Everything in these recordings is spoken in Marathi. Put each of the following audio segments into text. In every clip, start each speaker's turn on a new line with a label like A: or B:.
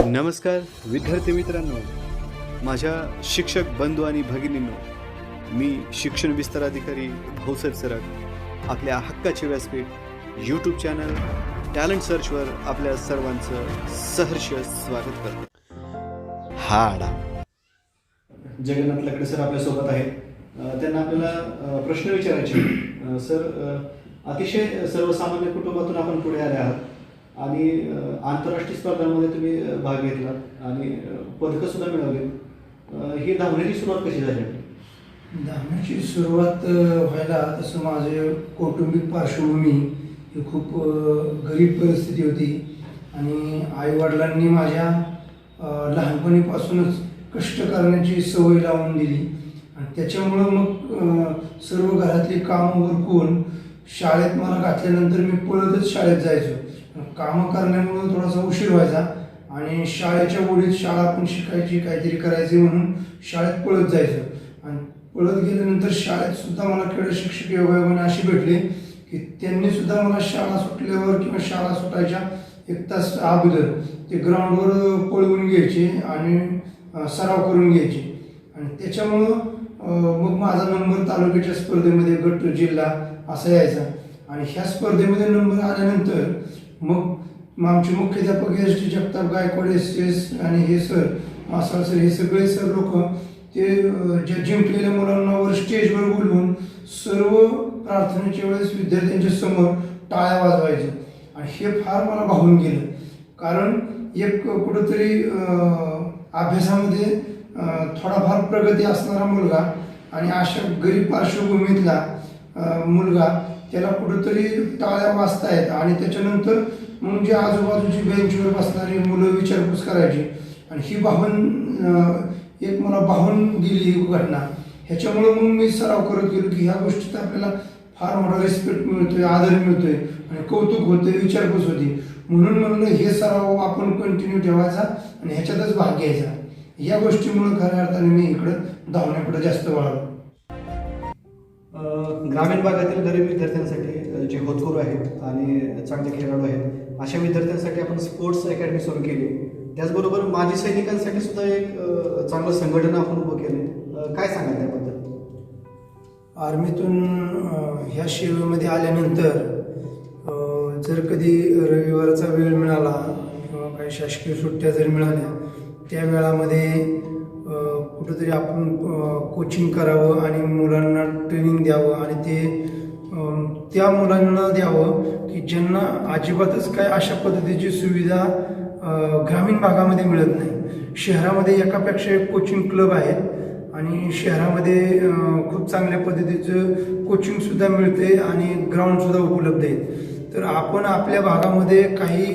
A: नमस्कार विद्यार्थी मित्रांनो, माझ्या शिक्षक बंधू आणि भगिनींनो, मी शिक्षण विस्तार अधिकारी भाऊसाहेब सरक आपल्या हक्काचे व्यासपीठ यूट्यूब चॅनल टॅलेंट सर्चवर आपल्या सर्वांचं सहर्ष स्वागत करतो। हा आढावा जगन्नाथ लकडे सर आपल्यासोबत आहेत। त्यांना आपल्याला प्रश्न विचारायचे। सर, अतिशय सर्वसामान्य कुटुंबातून आपण पुढे आले आहात आणि आंतरराष्ट्रीय स्पर्धांमध्ये तुम्ही भाग घेतला आणि पदकं सुद्धा मिळवली। ही धावण्याची सुरुवात कशी झाली?
B: धावण्याची सुरुवात व्हायला तसं माझे कौटुंबिक पार्श्वभूमी ही खूप गरीब परिस्थिती होती आणि आईवडिलांनी माझ्या लहानपणीपासूनच कष्ट करण्याची सवय लावून दिली आणि त्याच्यामुळं मग सर्व घरातली कामं उरकून शाळेत मला घातल्यानंतर मी पळतच शाळेत जायचो। कामं करण्यामुळं थोडासा उशीर व्हायचा आणि शाळेच्या ओढीत शाळा पण शिकायची, काहीतरी करायची म्हणून शाळेत पळत जायचो आणि पळत गेल्यानंतर शाळेत सुद्धा मला क्रीडा शिक्षक योगायोगाने अशी भेटले की त्यांनी सुद्धा मला शाळा सुटल्यावर किंवा शाळा सुटायच्या 1 तास अगोदर ते ग्राउंडवर पळवून घ्यायचे आणि सराव करून घ्यायचे आणि त्याच्यामुळं मग माझा नंबर तालुक्याच्या स्पर्धेमध्ये गट जिल्हा असा यायचा आणि ह्या स्पर्धेमध्ये नंबर आल्यानंतर मग आमचे मुख्याध्यापक S T Jagtap Gaikwad S आणि हे सर मासाळ सर, हे सगळे सर लोक ते ज्या जिंकलेल्या मुलांना वर स्टेजवर बोलवून सर्व प्रार्थनेच्या वेळेस विद्यार्थ्यांच्या समोर टाळ्या वाजवायचे आणि हे फार मला भावून गेलं। कारण एक कुठंतरी अभ्यासामध्ये थोडाफार प्रगती असणारा मुलगा आणि अशा गरीब पार्श्वभूमीतला मुलगा त्याला कुठंतरी टाळ्या वाजतायत आणि त्याच्यानंतर मग जे आजूबाजूची बेंचवर बसणारी मुलं विचारपूस करायची आणि ही एक मला भावून गेली ही घटना। ह्याच्यामुळं मग मी सराव करत गेलो की ह्या गोष्टीत आपल्याला फार मोठा रिस्पेक्ट मिळतोय, आदर मिळतोय आणि कौतुक होतंय, विचारपूस होती। म्हणून म्हणलं हे सराव आपण कंटिन्यू ठेवायचा आणि ह्याच्यातच भाग घ्यायचा। या गोष्टीमुळे खऱ्या अर्थाने मी इकडं धावण्याकडे जास्त वळालो।
A: ग्रामीण भागातील गरीब विद्यार्थ्यांसाठी जे होतकरू आहेत आणि चांगले खेळाडू आहेत अशा विद्यार्थ्यांसाठी आपण स्पोर्ट्स अकॅडमी सुरू केली। त्याचबरोबर माजी सैनिकांसाठी सुद्धा एक चांगलं संघटन आपण उभं केलं। काय सांगाल त्याबद्दल?
B: आर्मीतून ह्या सेवेमध्ये आल्यानंतर जर कधी रविवारचा वेळ मिळाला किंवा काही शासकीय सुट्ट्या जर मिळाल्या त्या वेळामध्ये कुठंतरी आपण कोचिंग करावं आणि मुलांना ट्रेनिंग द्यावं आणि ते त्या मुलांना द्यावं की ज्यांना अजिबातच काय अशा पद्धतीची सुविधा ग्रामीण भागामध्ये मिळत नाही। शहरामध्ये एकापेक्षा एक कोचिंग क्लब आहेत आणि शहरामध्ये खूप चांगल्या पद्धतीचं कोचिंगसुद्धा मिळते आणि ग्राउंडसुद्धा उपलब्ध आहेत। तर आपण आपल्या भागामध्ये काही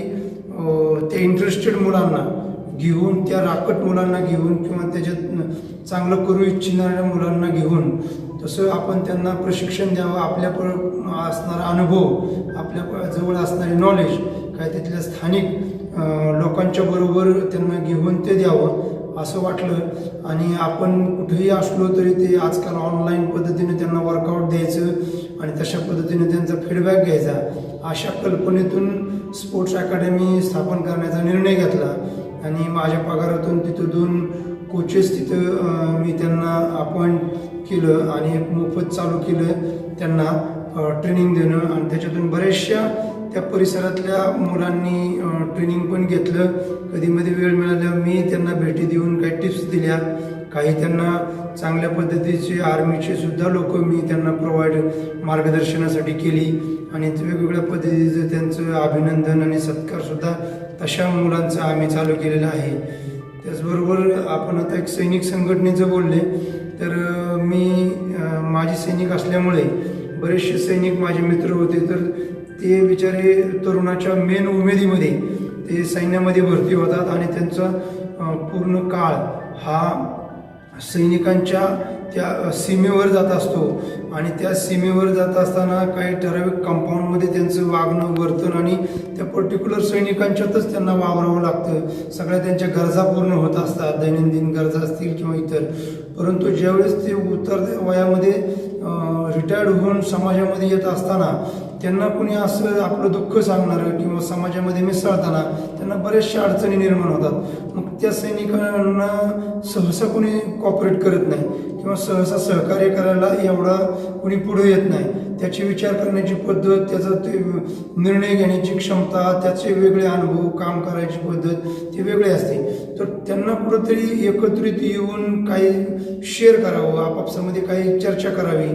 B: त्या इंटरेस्टेड मुलांना घेऊन, त्या राकट मुलांना घेऊन किंवा त्याच्यात चांगलं करू इच्छिणाऱ्या मुलांना घेऊन तसं आपण त्यांना प्रशिक्षण द्यावं। आपल्या असणारा अनुभव, आपल्या जवळ असणारे नॉलेज, काय तिथल्या स्थानिक लोकांच्या बरोबर त्यांना घेऊन ते द्यावं असं वाटलं आणि आपण कुठेही असलो तरी ते आजकाल ऑनलाईन पद्धतीने त्यांना वर्कआउट द्यायचं आणि तशा पद्धतीने त्यांचा फीडबॅक घ्यायचा। अशा कल्पनेतून स्पोर्ट्स अकॅडमी स्थापन करण्याचा निर्णय घेतला आणि माझ्या पगारातून तिथं 2 कोचेस तिथं मी त्यांना अपॉइंट केलं आणि एक मोफत चालू केलं त्यांना ट्रेनिंग देणं आणि त्याच्यातून बऱ्याचशा त्या परिसरातल्या मुलांनी ट्रेनिंग पण घेतलं। कधीमध्ये वेळ मिळाल्यावर मी त्यांना भेटी देऊन काही टिप्स दिल्या, काही त्यांना चांगल्या पद्धतीचे आर्मीचे सुद्धा लोक मी त्यांना मार्गदर्शनासाठी केली आणि वेगवेगळ्या पद्धतीचं त्यांचं अभिनंदन आणि सत्कारसुद्धा तशा मुलांचं आम्ही चालू केलेलं आहे। त्याचबरोबर आपण आता एक सैनिक संघटनेचं बोलले तर मी माजी सैनिक असल्यामुळे बरेचसे सैनिक माझे मित्र होते, तर ते बिचारे तरुणाच्या मेन उमेदीमध्ये ते सैन्यामध्ये भरती होतात आणि त्यांचा पूर्ण काळ हा सैनिकांच्या त्या सीमेवर जात असतो आणि त्या सीमेवर जात असताना काही ठराविक कंपाऊंडमध्ये त्यांचं वागणं, वर्तन आणि त्या पर्टिक्युलर सैनिकांच्यातच त्यांना वावरावं लागतं। सगळ्या त्यांच्या गरजा पूर्ण होत असतात, दैनंदिन गरजा असतील किंवा इतर। परंतु ज्यावेळेस ते उतरत्या वयामध्ये रिटायर्ड होऊन समाजामध्ये येत असताना त्यांना कोणी असं आपलं दुःख सांगणारं किंवा समाजामध्ये मिसळताना त्यांना बऱ्याचशा अडचणी निर्माण होतात. मग त्या सैनिकांना सहसा कोणी कॉपरेट करत नाही किंवा सहसा सहकार्य करायला एवढा कोणी पुढे येत नाही. त्याची विचार करण्याची पद्धत, त्याचा ते निर्णय घेण्याची क्षमता, त्याचे वेगळे अनुभव, काम करायची पद्धत ती वेगळी असते. तर त्यांना कुठंतरी एकत्रित येऊन काही शेअर करावं, आपापसामध्ये काही चर्चा करावी,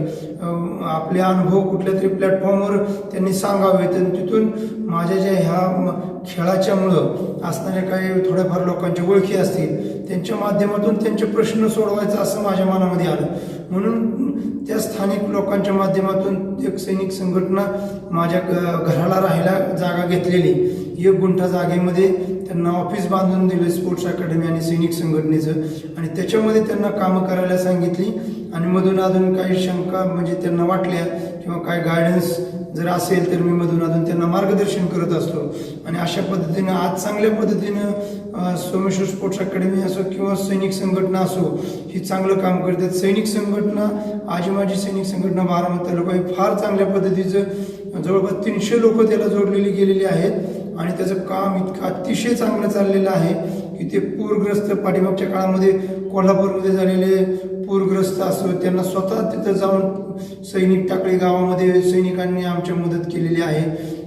B: आपले अनुभव कुठल्या तरी प्लॅटफॉर्मवर त्यांनी सांगावेत. आणि तिथून माझ्या ज्या ह्या खेळाच्यामुळं असणाऱ्या काही थोड्याफार लोकांच्या ओळखी असतील त्यांच्या माध्यमातून त्यांचे प्रश्न सोडवायचा असं माझ्या मनामध्ये आलं. म्हणून त्या स्थानिक लोकांच्या माध्यमातून एक सैनिक संघटना माझ्या घराला राहायला जागा घेतलेली, 1 गुंठा जागेमध्ये त्यांना ऑफिस बांधून दिलं स्पोर्ट्स अकॅडमी आणि सैनिक संघटनेचं. आणि त्याच्यामध्ये त्यांना कामं करायला सांगितली. आणि मधून अधून काही शंका म्हणजे त्यांना वाटल्या किंवा काय गायडन्स जर असेल तर मी मधून अधून त्यांना मार्गदर्शन करत असतो. आणि अशा पद्धतीनं आज चांगल्या पद्धतीनं सोमेश्वर स्पोर्ट्स अकॅडमी असो किंवा सैनिक संघटना असो ही चांगलं काम करतात. सैनिक संघटना, आजी सैनिक संघटना बारामती तालुका ही फार चांगल्या पद्धतीचं जवळपास 300 लोक त्याला जोडलेली गेलेली आहेत. आणि त्याचं काम इतकं अतिशय चांगलं चाललेलं आहे की ते पूरग्रस्त पाठीमागच्या काळामध्ये कोल्हापूरमध्ये झालेले पूरग्रस्त असो त्यांना स्वतः तिथं जाऊन सैनिक टाकळी गावामध्ये सैनिकांनी आमच्या मदत केलेली आहे.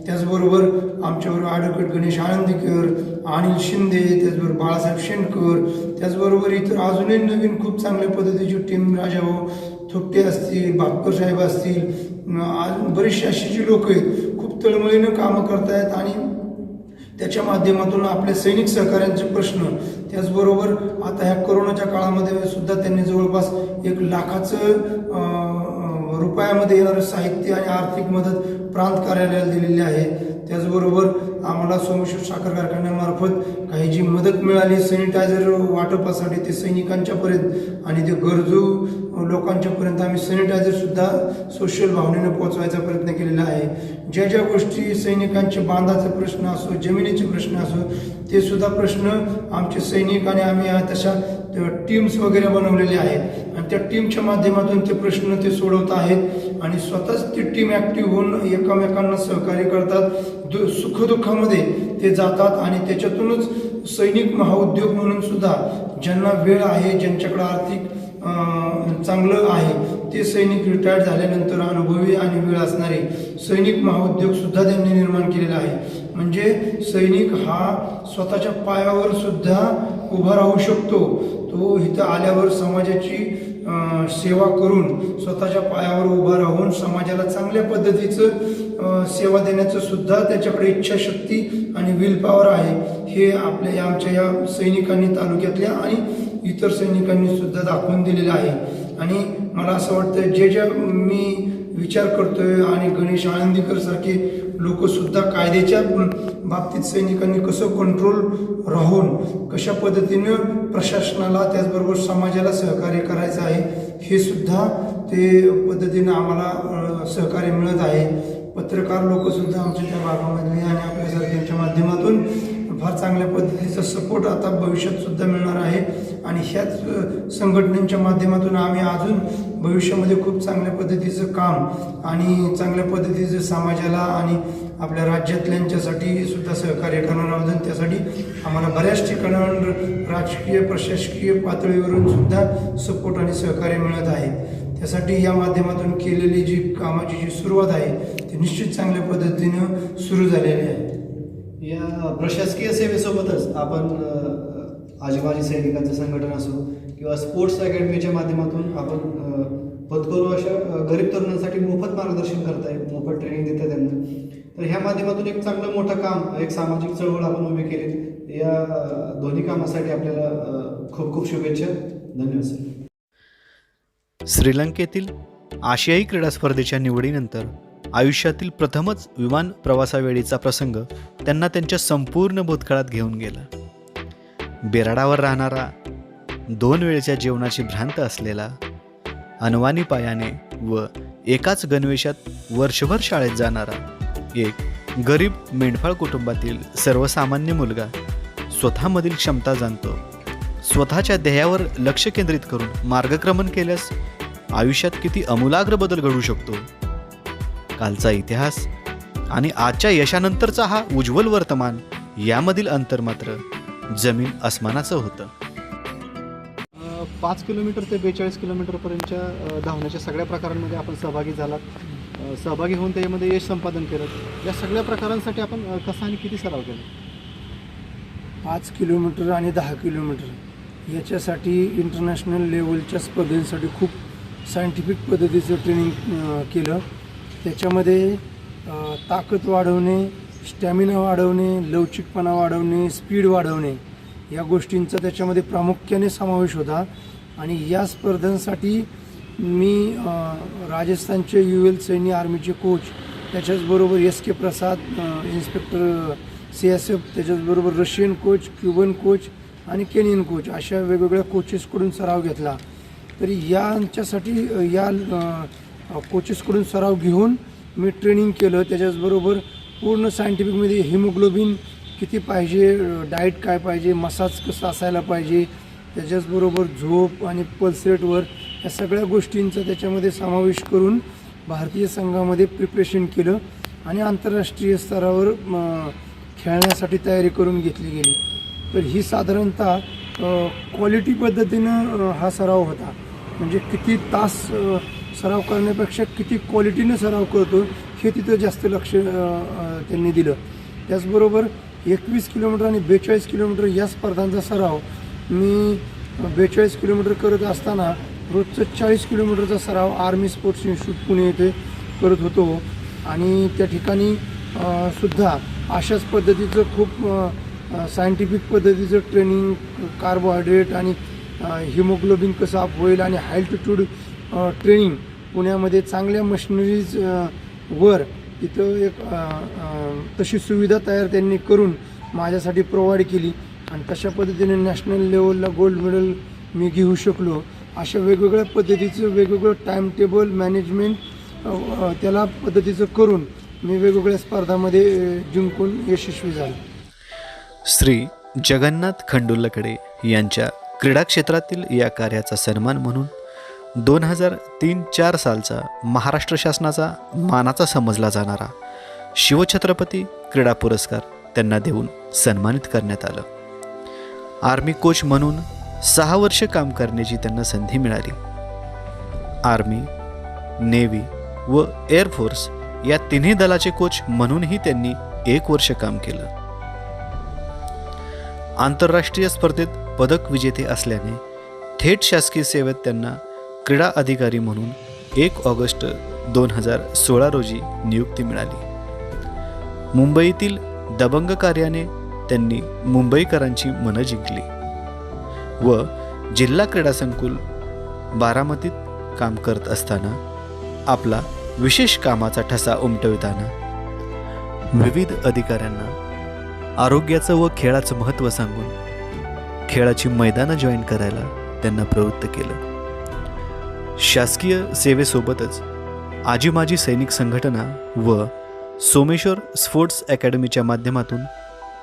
B: त्याचबरोबर आमच्याबरोबर ॲडव्होकेट गणेश आळंदीकर, अनिल शिंदे, त्याचबरोबर बाळासाहेब शेणकर, त्याचबरोबर इतर अजूनही नवीन खूप चांगल्या पद्धतीची टीम, राजाभाऊ थोपटे असतील, भापकर साहेब असतील, बरीचशी अशी जी लोक आहेत खूप तळमळीनं कामं करतायत. आणि त्याच्या माध्यमातून आपल्या सैनिक सहकाऱ्यांचे प्रश्न, त्याचबरोबर आता ह्या कोरोनाच्या काळामध्ये सुद्धा त्यांनी जवळपास 1 लाखाचं रुपयामध्ये येणारं साहित्य आणि आर्थिक मदत प्रांत कार्यालयाला दिलेली आहे. त्याचबरोबर आम्हाला सोमेश्वर साखर कारखान्यामार्फत काही जी मदत मिळाली सॅनिटायझर वाटपासाठी ते सैनिकांच्यापर्यंत आणि ते गरजू लोकांच्यापर्यंत आम्ही सॅनिटायझरसुद्धा सोशल भावनेनं पोहोचवायचा प्रयत्न केलेला आहे. ज्या ज्या गोष्टी सैनिकांचे बांधाचे प्रश्न असो, जमिनीचे प्रश्न असो, ते सुद्धा प्रश्न आमचे सैनिक आणि आम्ही तशा टीम्स वगैरे बनवलेले आहेत. आणि त्या टीमच्या माध्यमातून ते प्रश्न ते सोडवत आहेत. आणि स्वतःच ती टीम ॲक्टिव्ह होऊन एकमेकांना सहकार्य करतात. सुखदुःखामध्ये ते जातात. आणि त्याच्यातूनच सैनिक महाउद्योग म्हणून सुद्धा ज्यांना वेळ आहे, ज्यांच्याकडे आर्थिक चांगलं आहे, ते सैनिक रिटायर्ड झाल्यानंतर अनुभवी आणि वेळ असणारे सैनिक महाउद्योग सुद्धा त्यांनी निर्माण केलेला आहे. म्हणजे सैनिक हा स्वतःच्या पायावर सुद्धा उभा राहू शकतो. तो इथं आल्यावर समाजाची सेवा करून स्वतःच्या पायावर उभा राहून समाजाला चांगल्या पद्धतीचं सेवा देण्याचं सुद्धा त्याच्याकडे इच्छाशक्ती आणि विल पॉवर आहे. हे आपल्या आमच्या या सैनिकांनी, तालुक्यातल्या आणि इतर सैनिकांनी सुद्धा दाखवून दिलेलं आहे. आणि मला असं वाटतं जे मी विचार करतोय आणि गणेश आळंदीकर सारखे लोक सुद्धा कायद्याच्या बाबतीत सैनिकांनी कसं कंट्रोल राहून कशा पद्धतीनं प्रशासनाला त्याचबरोबर समाजाला सहकार्य करायचं आहे हे सुद्धा ते पद्धतीनं आम्हाला सहकार्य मिळत आहे. पत्रकार लोक सुद्धा आमच्या त्या भागामधले आणि आपल्यासारख्यांच्या माध्यमातून फार चांगल्या पद्धतीचा सपोर्ट आता भविष्यात सुद्धा मिळणार आहे. आणि ह्याच संघटनेच्या माध्यमातून आम्ही अजून भविष्यामध्ये खूप चांगल्या पद्धतीचं काम आणि चांगल्या पद्धतीचं समाजाला आणि आपल्या राज्यातल्यांच्यासाठी सुद्धा सहकार्य करणार आहोत. आणि त्यासाठी आम्हाला बऱ्याच ठिकाणावर राजकीय प्रशासकीय पातळीवरून सुद्धा सपोर्ट आणि सहकार्य मिळत आहे. त्यासाठी या माध्यमातून केलेली जी कामाची जी सुरुवात आहे ती निश्चित चांगल्या पद्धतीनं सुरू झालेली आहे.
A: या प्रशासकीय सेवेसोबतच आपण आजीमाजी सैनिकांचं संघटन असो किंवा स्पोर्ट्स अकॅडमीच्या माध्यमातून आपण पदकरू अशा गरीब तरुणांसाठी मोफत मार्गदर्शन करताय, मोफत ट्रेनिंग देताय त्यांना. तर ह्या माध्यमातून एक चांगलं मोठं काम, एक सामाजिक चळवळ आपण उभी केली. या दोन्ही कामासाठी आपल्याला खूप खूप शुभेच्छा. धन्यवाद सर.
C: श्रीलंकेतील आशियाई क्रीडा स्पर्धेच्या निवडीनंतर आयुष्यातील प्रथमच विमान प्रवासावेळीचा प्रसंग त्यांना त्यांच्या संपूर्ण भूतकाळात घेऊन गेला. बेराडावर राहणारा, 2 वेळच्या जेवणाची भ्रांत असलेला, अनवाणी पायाने व एकाच गणवेशात वर्षभर शाळेत जाणारा एक गरीब मेंढपाळ कुटुंबातील सर्वसामान्य मुलगा स्वतःमधील क्षमता जाणतो. स्वतःच्या ध्येयावर लक्ष केंद्रित करून मार्गक्रमण केल्यास आयुष्यात किती आमूलाग्र बदल घडू शकतो. कालचा इतिहास आणि आजच्या यशानंतरचा हा उज्ज्वल वर्तमान यामधील अंतर मात्र जमीन अस्मानाचं होतं.
A: 5 किलोमीटर ते 42 किलोमीटरपर्यंतच्या धावण्याच्या सगळ्या प्रकारांमध्ये आपण सहभागी झालात. सहभागी होऊन त्याच्यामध्ये यश संपादन केलं. या सगळ्या प्रकारांसाठी आपण कसा आणि किती सराव केला?
B: 5 किलोमीटर आणि 10 किलोमीटर याच्यासाठी इंटरनॅशनल लेवलच्या स्पर्धेसाठी खूप सायंटिफिक पद्धतीचं ट्रेनिंग केलं. त्याच्यामध्ये ताकद वाढवणे, स्टॅमिना वाढवणे, लवचिकपणा वाढवणे, स्पीड वाढवणे या गोष्टींचा त्याच्यामध्ये प्रामुख्याने समावेश होता. आणि या स्पर्धांसाठी मी राजस्थानचे UL सैनी आर्मीचे कोच, त्याच्याचबरोबर SK प्रसाद इन्स्पेक्टर CSF, त्याच्याचबरोबर रशियन कोच, क्युबन कोच आणि केनियन कोच अशा वेगवेगळ्या कोचेसकडून सराव घेतला. तरी यांच्यासाठी या कोचेसकडून सराव घेऊन मी ट्रेनिंग केलं. त्याच्याचबरोबर पूर्ण सायंटिफिकमध्ये हिमोग्लोबिन किती पाहिजे, डाएट काय पाहिजे, मसाज कसं असायला पाहिजे, त्याच्याचबरोबर झोप आणि पल्स रेटवर या सगळ्या गोष्टींचा त्याच्यामध्ये समावेश करून भारतीय संघामध्ये प्रिपरेशन केलं आणि आंतरराष्ट्रीय स्तरावर खेळण्यासाठी तयारी करून घेतली गेली. तर ही साधारणतः क्वालिटी पद्धतीनं हा सराव होता. म्हणजे किती तास सराव करण्यापेक्षा किती क्वालिटीनं सराव करतो हे तिथं जास्त लक्ष त्यांनी दिलं. त्याचबरोबर 21 किलोमीटर आणि 42 किलोमीटर या स्पर्धांचा सराव मी 42 किलोमीटर करत असताना रोजचं 40 किलोमीटरचा सराव आर्मी स्पोर्ट्स इन्स्टिट्यूट पुणे येथे करत होतो. आणि त्या ठिकाणी सुद्धा अशाच पद्धतीचं खूप सायंटिफिक पद्धतीचं ट्रेनिंग, कार्बोहायड्रेट आणि हिमोग्लोबिन कसं अप होईल आणि हायल्टिट्यूड ट्रेनिंग पुण्यामध्ये चांगल्या मशिनरीज वर तिथं एक तशी सुविधा तयार त्यांनी करून माझ्यासाठी प्रोव्हाइड केली. आणि तशा पद्धतीने नॅशनल लेवलला गोल्ड मेडल मी घेऊ शकलो. अशा वेगवेगळ्या पद्धतीचं वेगवेगळं टाईम टेबल मॅनेजमेंट त्याला पद्धतीचं करून मी वेगवेगळ्या स्पर्धामध्ये जिंकून यशस्वी झालो.
C: श्री जगन्नाथ खंडुल्लकडे यांच्या क्रीडा क्षेत्रातील या कार्याचा सन्मान म्हणून 2003-04 सालचा महाराष्ट्र शासनाचा मानाचा समजला जाणारा शिवछत्रपती क्रीडा पुरस्कार त्यांना देऊन सन्मानित करण्यात आलं. आर्मी कोच म्हणून 6 वर्ष काम करण्याची त्यांना संधी मिळाली. आर्मी, नेव्ही व एअरफोर्स या तिन्ही दलाचे कोच म्हणूनही त्यांनी 1 वर्ष काम केलं. आंतरराष्ट्रीय स्पर्धेत पदक विजेते असल्याने थेट शासकीय सेवेत त्यांना क्रीडा अधिकारी म्हणून 1 ऑगस्ट 2016 रोजी नियुक्ती मिळाली. मुंबईतील दबंग कार्याने त्यांनी मुंबईकरांची मनं जिंकली व जिल्हा क्रीडा संकुल बारामतीत काम करत असताना आपला विशेष कामाचा ठसा उमटविताना विविध अधिकाऱ्यांना आरोग्याचं व खेळाचं महत्त्व सांगून खेळाची मैदानं जॉईन करायला त्यांना प्रवृत्त केलं. शासकीय सेवेसोबतच आजी माजी सैनिक संघटना व सोमेश्वर स्पोर्ट्स अकॅडमीच्या माध्यमातून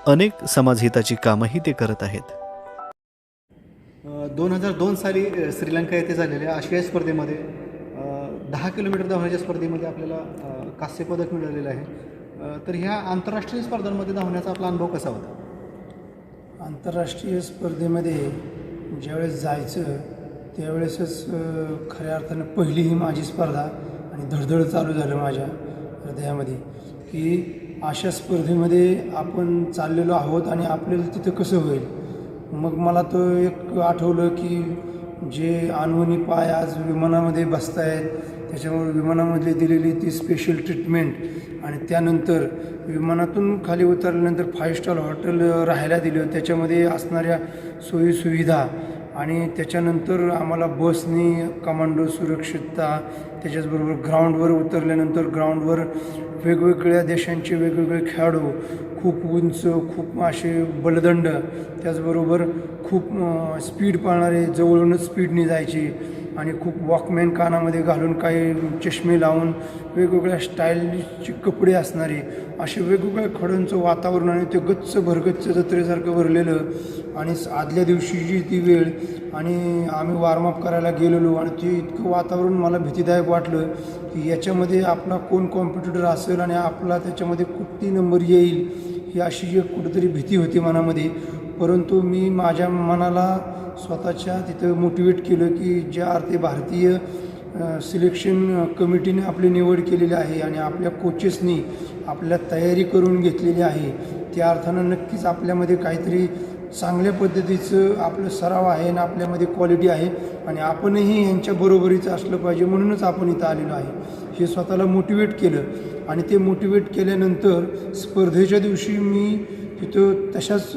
C: अनेक समाजहिताची कामंही ते करत आहेत.
A: 2002 साली श्रीलंका येथे झालेल्या आशियाई स्पर्धेमध्ये 10 किलोमीटर धावण्याच्या स्पर्धेमध्ये आपल्याला कांस्य पदक मिळालेलं आहे. तर ह्या आंतरराष्ट्रीय स्पर्धांमध्ये धावण्याचा आपला अनुभव कसा होता?
B: आंतरराष्ट्रीय स्पर्धेमध्ये ज्यावेळेस जायचं त्यावेळेसच खऱ्या अर्थानं पहिली ही माझी स्पर्धा आणि धडधड चालू झालं माझ्या हृदयामध्ये की अशा स्पर्धेमध्ये आपण चाललेलो आहोत आणि आपल्याला तिथं कसं होईल. मग मला तो एक आठवलं की जे अनवणी पाय आज विमानामध्ये बसतायत त्याच्यामुळे विमानामध्ये दिलेली ती स्पेशल ट्रीटमेंट आणि त्यानंतर विमानातून खाली उतरल्यानंतर 5 स्टार हॉटेल राहायला दिलं त्याच्यामध्ये असणाऱ्या सोयीसुविधा आणि त्याच्यानंतर आम्हाला बसनी कमांडो सुरक्षितता त्याच्याचबरोबर ग्राउंडवर उतरल्यानंतर ग्राउंडवर वेगवेगळ्या देशांचे वेगवेगळे खेळाडू खूप उंच खूप असे बलदंड त्याचबरोबर खूप स्पीड पाळणारे जवळूनच स्पीडने जायचे आणि खूप वॉकमॅन कानामध्ये घालून काही चष्मे लावून वेगवेगळ्या स्टाईलचे कपडे असणारे असे वेगवेगळ्या खेळाडूंचं वातावरण आणि ते गच्च भरगच्च जत्रेसारखं भरलेलं आणि आदल्या दिवशीची ती वेळ आणि आम्ही वॉर्मअप करायला गेलेलो आणि ते इतकं वातावरण मला भीतीदायक वाटलं की याच्यामध्ये आपला कोण कॉम्पिटिटर असेल आणि आपला त्याच्यामध्ये किती नंबर येईल ही अशी एक कुठेतरी भीती होती मनामध्ये. परंतु मी माझ्या मनाला स्वतःच्या तिथं मोटिवेट केलं की ज्या अर्थी भारतीय सिलेक्शन कमिटीने आपली निवड केलेली आहे आणि आपल्या कोचेसनी आपल्या तयारी करून घेतलेली आहे त्या अर्थानं नक्कीच आपल्यामध्ये काहीतरी चांगल्या पद्धतीचं आपलं सराव आहे आणि आपल्यामध्ये क्वालिटी आहे आणि आपणही यांच्या बरोबरीचं असलं पाहिजे म्हणूनच आपण इथं आलेलो आहे हे स्वतःला मोटिवेट केलं. आणि ते मोटिवेट केल्यानंतर स्पर्धेच्या दिवशी मी तिथं तशाच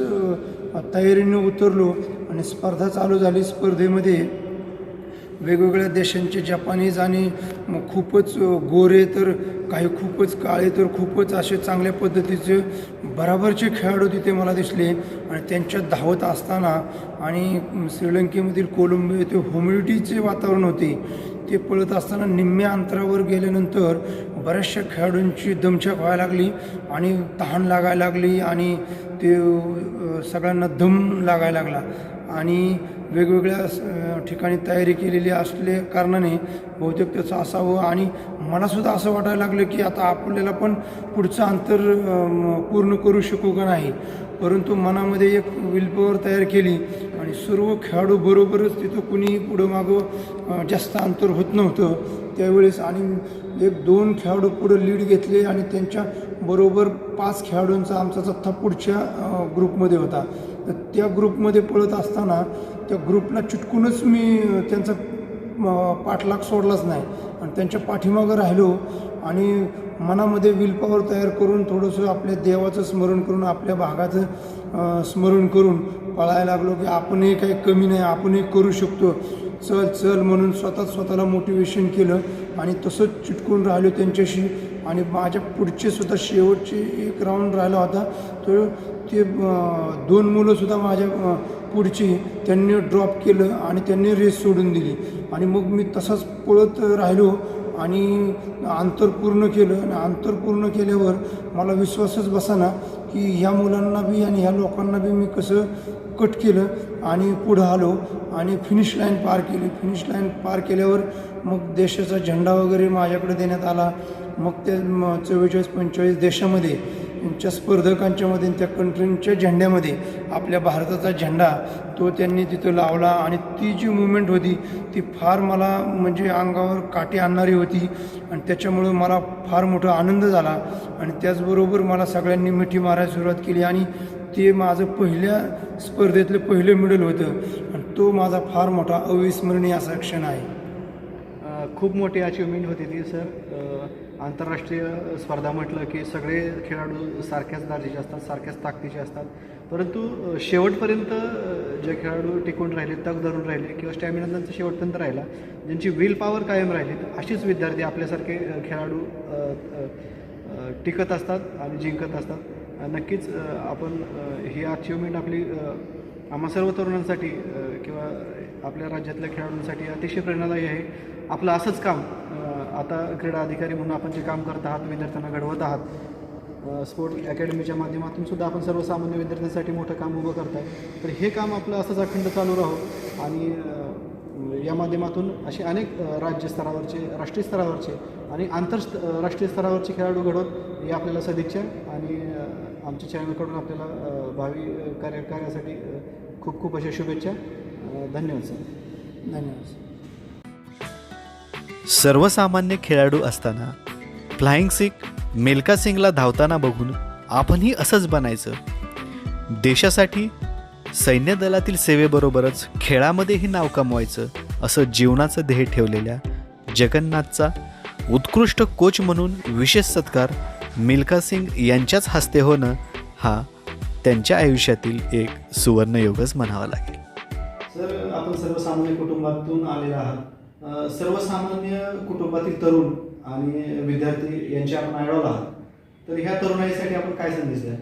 B: तयारीने उतरलो आणि स्पर्धा चालू झाली. स्पर्धेमध्ये वेगवेगळ्या देशांचे जपानीज आणि खूपच गोरे तर काही खूपच काळे तर खूपच असे चांगल्या पद्धतीचे बराबरचे खेळाडू तिथे मला दिसले आणि त्यांच्यात धावत असताना आणि श्रीलंकेमधील कोलंबो येथे ह्युमिडिटीचे वातावरण होते ते पळत असताना निम्म्या अंतरावर गेल्यानंतर बऱ्याचशा खेळाडूंची दमछाक व्हायला लागली आणि तहान लागायला लागली आणि ते सगळ्यांना दम लागायला लागला आणि वेगवेगळ्या ठिकाणी तयारी केलेली असल्या कारणाने बहुतेक त्याचं असावं आणि मलासुद्धा असं वाटायला लागलं की आता आपल्याला पण पुढचं अंतर पूर्ण करू शकू का नाही. परंतु मनामध्ये एक विलपॉवर तयार केली आणि सर्व खेळाडू बरोबरच तिथं कुणी पुढं मागं जास्त अंतर होत नव्हतं त्यावेळेस आणि 1-2 खेळाडू पुढं लीड घेतले आणि त्यांच्या बरोबर 5 खेळाडूंचा आमचा जथ्था पुढच्या ग्रुपमध्ये होता. तर त्या ग्रुपमध्ये पळत असताना त्या ग्रुपला चिटकूनच मी त्यांचा पाठलाग सोडलाच नाही आणि त्यांच्या पाठीमागं राहिलो आणि मनामध्ये विलपॉवर तयार करून थोडंसं आपल्या देवाचं स्मरण करून आपल्या भागाचं स्मरण करून पळायला लागलो की आपणही काही कमी नाही आपणही करू शकतो चल चल म्हणून स्वतःला मोटिवेशन केलं आणि तसंच चिटकून राहिलो त्यांच्याशी. आणि माझ्या पुढचे सुद्धा शेवटचे एक राऊंड राहिला होता तो ते 2 मुलंसुद्धा माझ्या पुढची त्यांनी ड्रॉप केलं आणि त्यांनी रेस सोडून दिली आणि मग मी तसाच पळत राहिलो आणि अंतर पूर्ण केलं आणि अंतर पूर्ण केल्यावर मला विश्वासच बसाना की ह्या मुलांना बी आणि ह्या लोकांना बी मी कसं कट केलं आणि पुढं आलो आणि फिनिश लाईन पार केली. फिनिश लाईन पार केल्यावर मग देशाचा झेंडा वगैरे माझ्याकडे देण्यात आला. मग त्या 44-45 देशामध्ये त्यांच्या स्पर्धकांच्यामध्ये त्या कंट्रींच्या झेंड्यामध्ये आपल्या भारताचा झेंडा तो त्यांनी तिथं लावला आणि ती जी मुवमेंट होती ती फार मला म्हणजे अंगावर काटे आणणारी होती आणि त्याच्यामुळं मला फार मोठा आनंद झाला. आणि त्याचबरोबर मला सगळ्यांनी मिठी मारायला सुरुवात केली आणि ते माझं पहिल्या स्पर्धेतलं पहिलं मेडल होतं आणि तो माझा फार मोठा अविस्मरणीय असा क्षण आहे.
A: खूप मोठी अचिव्हमेंट होती ती सर. आंतरराष्ट्रीय स्पर्धा म्हटलं की सगळे खेळाडू सारख्याच दर्जाचे असतात सारख्याच ताकदीचे असतात परंतु शेवटपर्यंत जे खेळाडू टिकून राहिले तग धरून राहिले किंवा स्टॅमिना त्यांचा शेवटपर्यंत राहिला ज्यांची विल पॉवर कायम राहिली अशीच विद्यार्थी आपल्यासारखे खेळाडू टिकत असतात आणि जिंकत असतात. नक्कीच आपण ही अचिव्हमेंट आपली आम्हा सर्व तरुणांसाठी किंवा आपल्या राज्यातल्या खेळाडूंसाठी अतिशय प्रेरणादायी आहे. आपलं असंच काम आता क्रीडा अधिकारी म्हणून आपण जे काम करत आहात विद्यार्थ्यांना घडवत आहात स्पोर्ट्स अकॅडमीच्या माध्यमातून सुद्धा आपण सर्वसामान्य विद्यार्थ्यांसाठी मोठं काम उभं करताय. तर हे काम आपलं असंच अखंड चालू राहो आणि या माध्यमातून असे अनेक राज्यस्तरावरचे राष्ट्रीय स्तरावरचे आणि आंतरराष्ट्रीय स्तरावरचे खेळाडू घडवत हे आपल्याला सदिच्छा आणि आमच्या चॅनलकडून आपल्याला भावी कार्यासाठी खूप खूप अशा शुभेच्छा. धन्यवाद सर.
B: धन्यवाद.
C: सर्वसामान्य खेळाडू असताना फ्लाइंग सिख मिल्खा सिंगला धावताना बघून आपणही असंच बनायचं. देशासाठी सैन्य दलातील सेवेबरोबरच खेळामध्येही नाव कमवायचं असं जीवनाचं ध्येय ठेवलेल्या जगन्नाथचा उत्कृष्ट कोच म्हणून विशेष सत्कार मिल्खा सिंग यांच्याच हस्ते होणं हा त्यांच्या आयुष्यातील एक सुवर्णयोगच म्हणावा लागेल.
A: सर आपण सर्वसामान्य कुटुंबातून आलेला आहात. सर्वसामान्य कुटुंबातील तरुण आणि विद्यार्थी यांचे आपण आयडॉल आहात. तर ह्या तरुणाईसाठी आपण काय संदेश द्याल?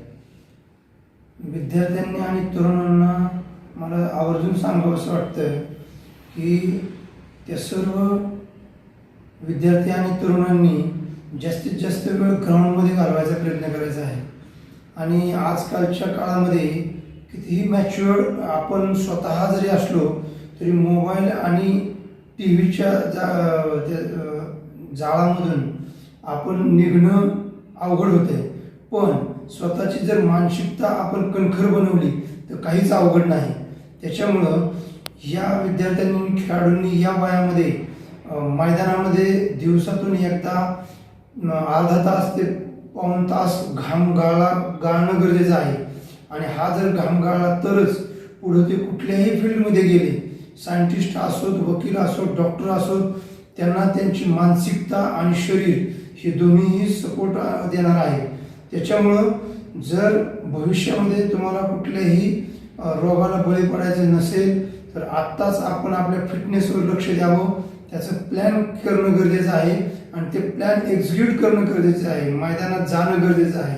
B: विद्यार्थ्यांनी आणि तरुणांना मला आवर्जून सांगावं असं वाटतं की त्या सर्व विद्यार्थी आणि तरुणांनी जास्तीत जास्त वेळ ग्राउंडमध्ये घालवायचा प्रयत्न करायचा आहे. आणि आजकालच्या काळामध्ये कितीही मॅच्युअर्ड आपण स्वतः जरी असलो तरी मोबाईल आणि टी व्हीच्या जाळामधून आपण निघणं अवघड होतं आहे. पण स्वतःची जर मानसिकता आपण कणखर बनवली तर काहीच अवघड नाही. त्याच्यामुळं या विद्यार्थ्यांनी खेळाडूंनी या वयामध्ये मैदानामध्ये दिवसातून एकदा अर्धा तास ते पाऊण तास घाम गाळणं गरजेचं आहे. आणि हा जर घाम गाळला तरच पुढे ते कुठल्याही फील्डमध्ये गेले, सायंटिस्ट असोत, वकील असोत, डॉक्टर असोत, त्यांना त्यांची मानसिकता आणि शरीर हे दोन्हीही सपोर्ट देणार आहे. त्याच्यामुळं जर भविष्यामध्ये तुम्हाला कुठल्याही रोगाला बळी पडायचं नसेल तर आत्ताच आपण आपल्या फिटनेसवर लक्ष द्यावं. त्याचं प्लॅन करणं गरजेचं आहे आणि ते प्लॅन एक्झिक्यूट करणं गरजेचं आहे. मैदानात जाणं गरजेचं आहे.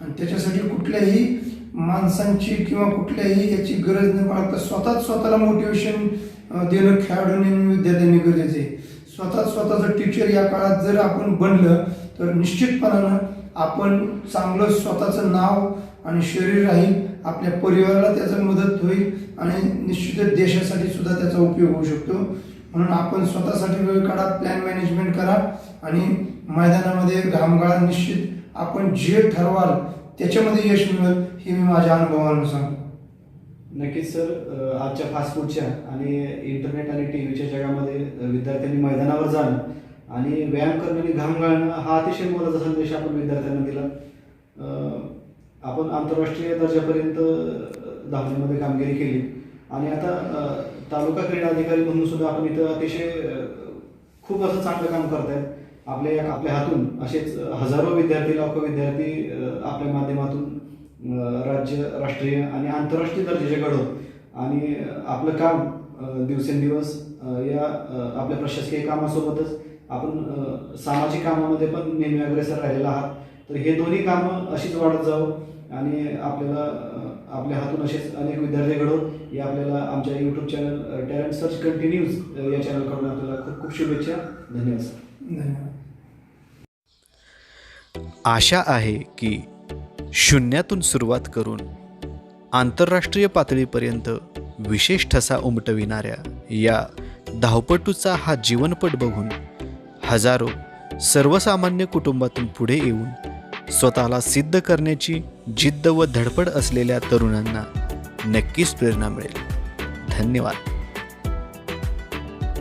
B: आणि त्याच्यासाठी कुठल्याही माणसांची किंवा कुठल्याही याची गरज न बाळगता स्वतःला मोटिवेशन देणं खेळाडूंनी आणि विद्यार्थ्यांनी गरजेचं आहे. स्वतःचं टीचर या काळात जर आपण बनलं तर निश्चितपणानं आपण चांगलं स्वतःचं नाव आणि शरीर राहील, आपल्या परिवाराला त्याचं मदत होईल आणि निश्चितच देशासाठी सुद्धा त्याचा उपयोग होऊ शकतो. म्हणून आपण स्वतःसाठी वेळ काढा, प्लॅन मॅनेजमेंट करा आणि मैदानामध्ये घामगाळा. निश्चित आपण जे ठरवाल त्याच्यामध्ये यश मिळेल हे मी माझ्या अनुभवानं सांगतो.
A: नक्कीच सर, आजच्या फास्ट फूडच्या आणि इंटरनेट आणि टी व्हीच्या जगामध्ये विद्यार्थ्यांनी मैदानावर जाणं आणि व्यायाम करणं आणि घाम गाळणं हा अतिशय मोलाचा संदेश आपण विद्यार्थ्यांना दिला. आपण आंतरराष्ट्रीय दर्जापर्यंत धावण्यामध्ये कामगिरी केली आणि आता तालुका क्रीडा अधिकारी म्हणून सुद्धा आपण इथं अतिशय खूप असं चांगलं काम करतायत. आपल्या हातून असेच हजारो विद्यार्थी, लाखो विद्यार्थी आपल्या माध्यमातून राज्य, राष्ट्रीय आणि आंतरराष्ट्रीय दर्जाचे घडवत आणि आपलं काम दिवसेंदिवस या आपल्या प्रशासकीय कामासोबतच आपण सामाजिक कामामध्ये पण नेहमी अग्रेसर राहिलेला आहात. तर हे दोन्ही कामं अशीच वाढत जावं आणि आपल्याला आपल्या हातून असेच अनेक विद्यार्थी घडवत या आपल्याला आमच्या YouTube channel talent search continues या चॅनलकडून आपल्याला खूप खूप शुभेच्छा. धन्यवाद सर.
B: धन्यवाद.
C: आशा आहे की शून्यातून सुरुवात करून आंतरराष्ट्रीय पातळीपर्यंत विशेष ठसा उमटविणाऱ्या या धावपटूचा हा जीवनपट बघून हजारो सर्वसामान्य कुटुंबातून पुढे येऊन स्वतःला सिद्ध करण्याची जिद्द व धडपड असलेल्या तरुणांना नक्कीच प्रेरणा मिळेल. धन्यवाद.